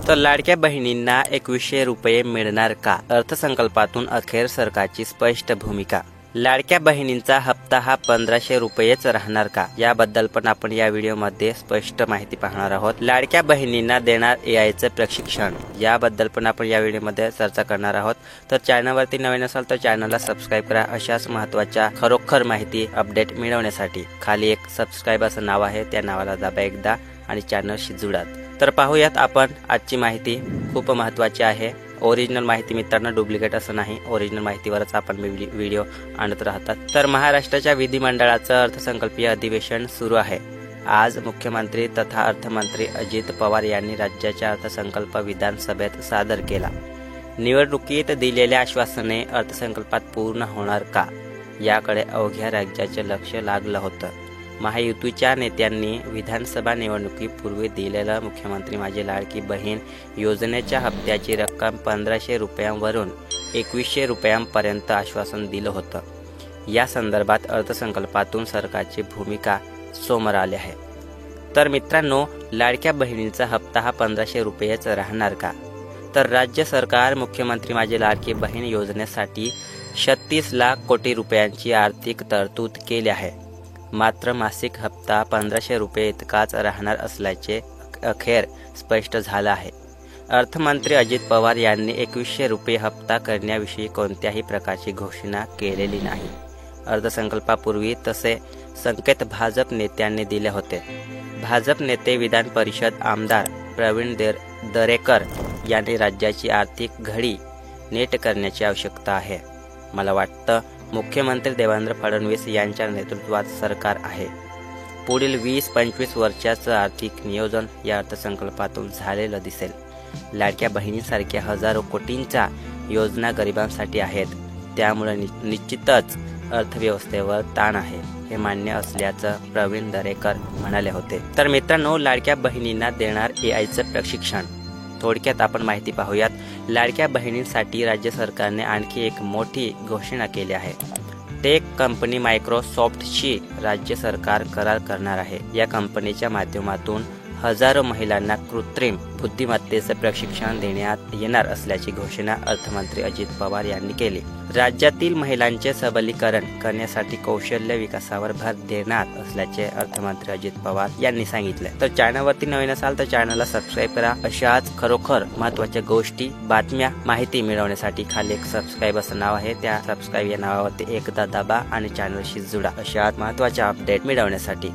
तर लाडक्या बहिणींना 2100 रुपये मिळणार का? अर्थसंकल्पातून अखेर सरकारची स्पष्ट भूमिका। लाडक्या बहिणींचा हप्ता हा 1500 रुपयेच राहणार का? याबद्दल पण आपण या व्हिडिओमध्ये स्पष्ट माहिती पाहणार आहोत। लाडक्या बहिणींना देणार AI चं प्रशिक्षण, याबद्दल पण आपण या व्हिडिओमध्ये चर्चा करणार आहोत। तर चॅनलवरती नवीन असाल तर चॅनलला सबस्क्राइब करा अशाच महत्त्वाच्या खरोखर माहिती अपडेट मिळवण्यासाठी। खाली एक सबस्क्राइब असं नाव आहे, त्या नावाला दाबा एकदा आणि चॅनलशी जुळा। तर पाहूयात आपण आजची माहिती, खूप महत्त्वाची आहे। ओरिजिनल माहिती मित्रांनो, डुप्लिकेट असं नाही, ओरिजिनल माहितीवरच आपण व्हिडिओ आणत राहतात। तर महाराष्ट्राच्या विधिमंडळाचं अर्थसंकल्पीय अधिवेशन सुरू आहे। आज मुख्यमंत्री तथा अर्थमंत्री अजित पवार यांनी राज्याचा अर्थसंकल्प विधानसभेत सादर केला। निवडणुकीत दिलेल्या आश्वासने अर्थसंकल्पात पूर्ण होणार का, याकडे अवघ्या राज्याचे लक्ष लागलं होतं। महायुतीच्या नेत्यांनी विधानसभा निवडणुकीपूर्वी दिलेल्या मुख्यमंत्री माझी लाडकी बहीण योजनेच्या हप्त्याची रक्कम 1500 रुपयांवरून 2100 रुपयांपर्यंत आश्वासन दिलं होतं। या संदर्भात अर्थसंकल्पातून सरकारची भूमिका समोर आली आहे। तर मित्रांनो, लाडक्या बहिणींचा हप्ता हा 1500 रुपयेच राहणार का? तर राज्य सरकार मुख्यमंत्री माझी लाडकी बहीण योजनेसाठी 36 लाख कोटी रुपयांची आर्थिक तरतूद केली आहे। मात्र मासिक हप्ता 1500 रुपये इतकाच राहणार असल्याचे अखेर स्पष्ट झालं आहे। अर्थमंत्री अजित पवार यांनी 2100 रुपये हप्ता करण्याविषयी कोणत्याही प्रकारची घोषणा केलेली नाही। अर्थसंकल्पापूर्वी तसे संकेत भाजप नेत्यांनी दिले होते। भाजप नेते विधान परिषद आमदार प्रवीण दरेकर यांनी राज्याची आर्थिक घडी नीट करण्याची आवश्यकता आहे। मला वाटतं मुख्यमंत्री देवेंद्र फडणवीस यांच्या नेतृत्वात सरकार आहे। पुढील 20-25 वर्षाचं आर्थिक नियोजन या अर्थसंकल्पातून झालेलं दिसेल। लाडक्या बहिणींसारख्या हजारो कोटींच्या योजना गरिबांसाठी आहेत, त्यामुळे निश्चितच अर्थव्यवस्थेवर ताण आहे, हे मान्य असल्याचं प्रवीण दरेकर म्हणाले होते। तर मित्रांनो, लाडक्या बहिणींना देणार AI चं प्रशिक्षण, थोडक्यात आपण माहिती पाहूयात। लाडक्या बहिणींसाठी राज्य सरकारने आणखी एक मोठी घोषणा केली आहे। टेक कंपनी मायक्रोसॉफ्टशी राज्य सरकार करार करणार आहे। या कंपनीच्या माध्यमातून हजारो महिलांना कृत्रिम बुद्धिमत्तेचे प्रशिक्षण देण्यात येणार असल्याची घोषणा अर्थमंत्री अजित पवार यांनी केली। राज्यातील महिलांचे सबलीकरण करण्यासाठी कौशल्य विकासावर भर देणार असल्याचे अर्थमंत्री अजित पवार यांनी सांगितले। तर चॅनलवरती नवीन असाल तर चॅनलला सबस्क्राइब करा अशाच खरोखर महत्त्वाच्या गोष्टी, बातम्या, माहिती मिळवण्यासाठी खाली एक सबस्क्राइब असं नाव आहे, त्या सबस्क्राइब या नावावरती एकदा दाबा आणि चॅनलशी जुळा अशाच महत्त्वाच्या अपडेट मिळवण्यासाठी।